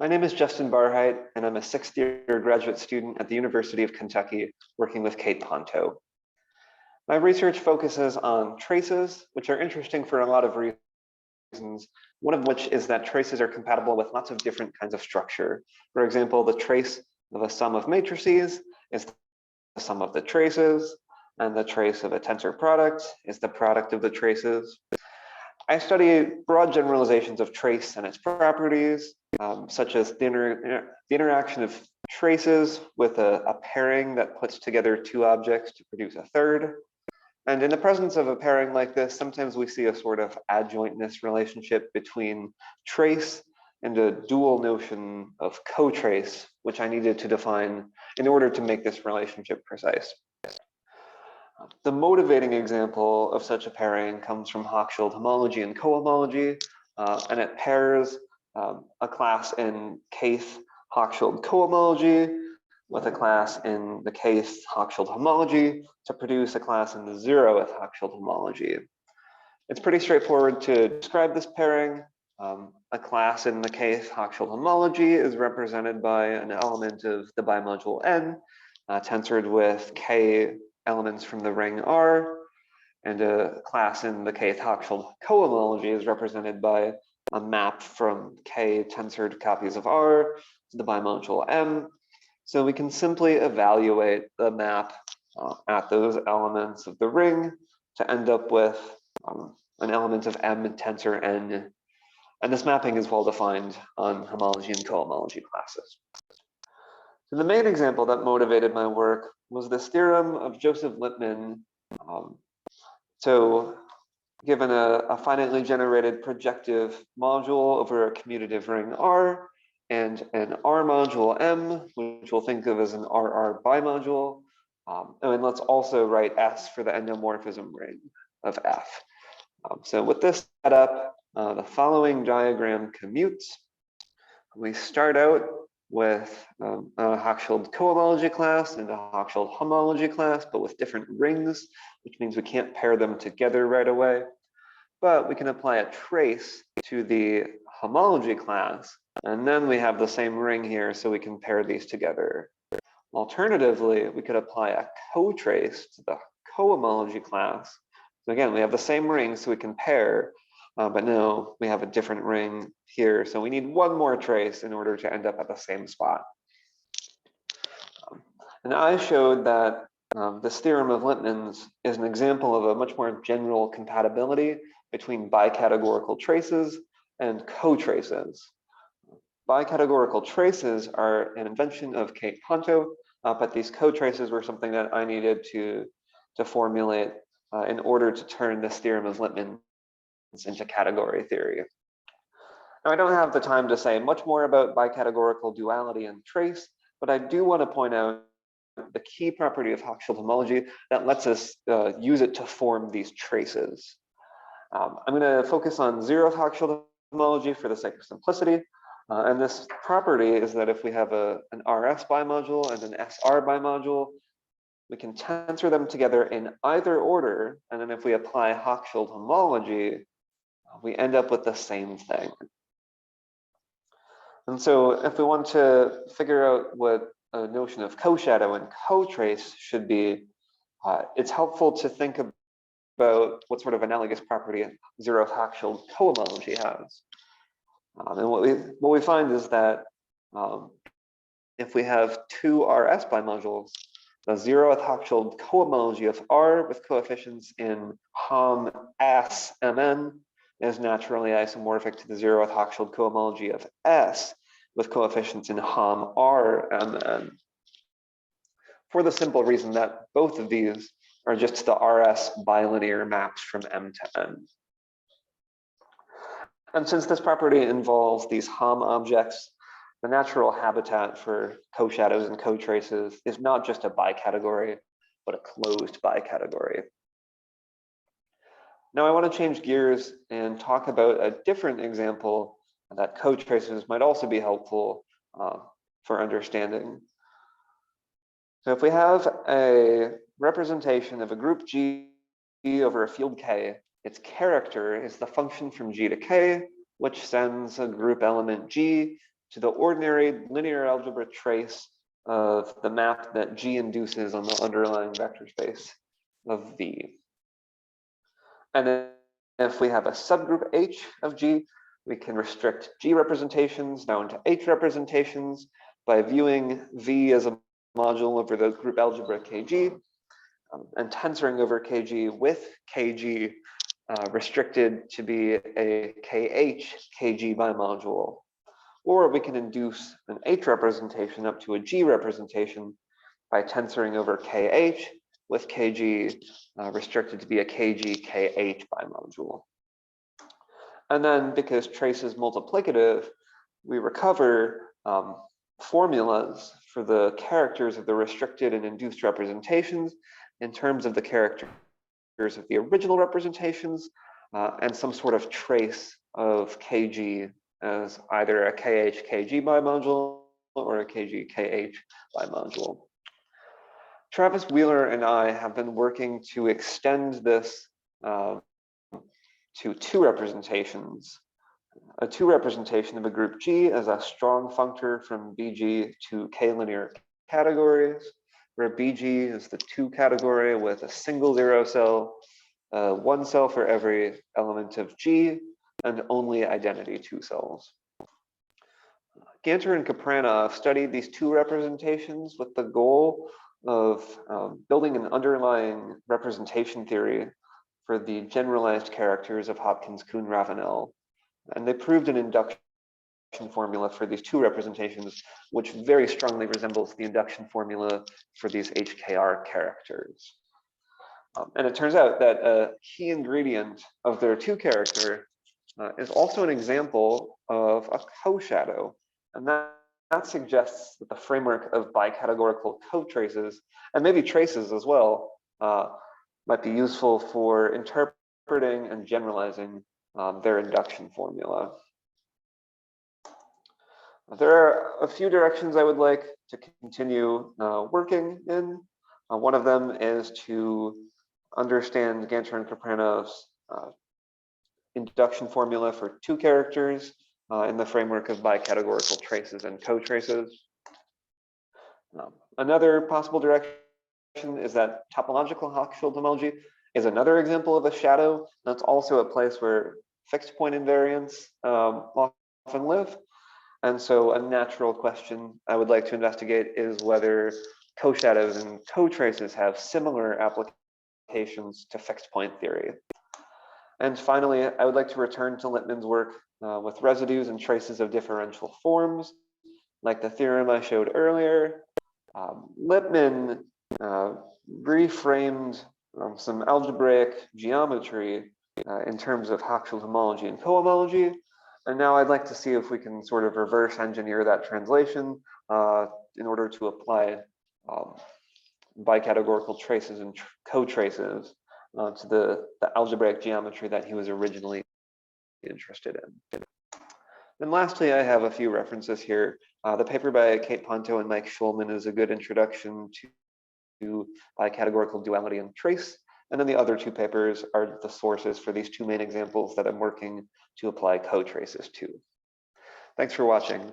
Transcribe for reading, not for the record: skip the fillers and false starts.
My name is Justin Barhite, and I'm a sixth-year graduate student at the University of Kentucky, working with Kate Ponto. My research focuses on traces, which are interesting for a lot of reasons, one of which is that traces are compatible with lots of different kinds of structure. For example, the trace of a sum of matrices is the sum of the traces, and the trace of a tensor product is the product of the traces. I study broad generalizations of trace and its properties, such as the interaction of traces with a pairing that puts together two objects to produce a third. And in the presence of a pairing like this, sometimes we see a sort of adjointness relationship between trace and a dual notion of cotrace, which I needed to define in order to make this relationship precise. The motivating example of such a pairing comes from Hochschild homology and cohomology, and it pairs a class in kth Hochschild cohomology with a class in the kth Hochschild homology to produce a class in the 0th Hochschild homology. It's pretty straightforward to describe this pairing. A class in the kth Hochschild homology is represented by an element of the bimodule n, tensored with k elements from the ring R, and a class in the kth Hochschild cohomology is represented by a map from k tensored copies of R to the bimodule M. So we can simply evaluate the map at those elements of the ring to end up with an element of M tensor N. And this mapping is well defined on homology and cohomology classes. So the main example that motivated my work was this theorem of Joseph Lipman. So given a finitely generated projective module over a commutative ring R and an R module M, which we'll think of as an RR bimodule, and let's also write S for the endomorphism ring of F. So with this setup, the following diagram commutes. We start out with a Hochschild cohomology class and a Hochschild homology class, but with different rings, which means we can't pair them together right away. But we can apply a trace to the homology class, and then we have the same ring here, so we can pair these together. Alternatively, we could apply a cotrace to the cohomology class. So again, we have the same ring, so we can pair, but now we have a different ring here, so we need one more trace in order to end up at the same spot. And I showed that this theorem of Lipman's is an example of a much more general compatibility between bicategorical traces and cotraces. Bicategorical traces are an invention of Kate Ponto, but these cotraces were something that I needed to formulate in order to turn this theorem of Lipman into category theory. Now, I don't have the time to say much more about bicategorical duality and trace, but I do want to point out the key property of Hochschild homology that lets us use it to form these traces. I'm going to focus on 0th Hochschild homology for the sake of simplicity. And this property is that if we have an RS bimodule and an SR bimodule, we can tensor them together in either order. And then if we apply Hochschild homology, we end up with the same thing. And so if we want to figure out what a notion of coshadow and cotrace should be, it's helpful to think about what sort of analogous property 0th Hochschild cohomology has. And what we find is that if we have two RS bimodules, the 0th Hochschild cohomology of R with coefficients in Hom S Mn is naturally isomorphic to the 0th Hochschild cohomology of S with coefficients in Hom R Mn, for the simple reason that both of these are just the RS bilinear maps from M to N. And since this property involves these Hom objects, the natural habitat for coshadows and cotraces is not just a bicategory, but a closed bicategory. Now I want to change gears and talk about a different example that cotraces might also be helpful for understanding. So if we have a representation of a group G over a field K, its character is the function from G to K, which sends a group element G to the ordinary linear algebra trace of the map that G induces on the underlying vector space of V. And then if we have a subgroup H of G, we can restrict G representations down to H representations by viewing V as a module over the group algebra KG, and tensoring over KG with KG restricted to be a KH KG bimodule. Or we can induce an H representation up to a G representation by tensoring over KH with KG restricted to be a KG KH bimodule. And then because trace is multiplicative, we recover formulas for the characters of the restricted and induced representations in terms of the characters of the original representations and some sort of trace of KG as either a KH KG bimodule or a KG KH bimodule. Travis Wheeler and I have been working to extend this to two representations. A two representation of a group G as a strong functor from BG to K linear categories, where BG is the two category with a single zero cell, one cell for every element of G, and only identity two cells. Ganter and Kapranov studied these two representations with the goal of building an underlying representation theory for the generalized characters of Hopkins-Kuhn-Ravenel. And they proved an induction formula for these two representations, which very strongly resembles the induction formula for these HKR characters. And it turns out that a key ingredient of their two character is also an example of a co-shadow. And that suggests that the framework of bicategorical cotraces, and maybe traces as well, might be useful for interpreting and generalizing their induction formula. There are a few directions I would like to continue working in. One of them is to understand Ganter and Kapranov's induction formula for two characters in the framework of bicategorical traces and cotraces. Another possible direction is that topological Hochschild homology is another example of a shadow. That's also a place where fixed point invariants often live. And so a natural question I would like to investigate is whether co-shadows and cotraces have similar applications to fixed point theory. And finally, I would like to return to Lipman's work with residues and traces of differential forms, like the theorem I showed earlier. Lipman reframed some algebraic geometry in terms of Hochschild homology and cohomology. And now I'd like to see if we can sort of reverse engineer that translation in order to apply bicategorical traces and cotraces to the algebraic geometry that he was originally interested in. And lastly, I have a few references here. The paper by Kate Ponto and Mike Schulman is a good introduction to bicategorical duality and trace. And then the other two papers are the sources for these two main examples that I'm working to apply cotraces to. Thanks for watching.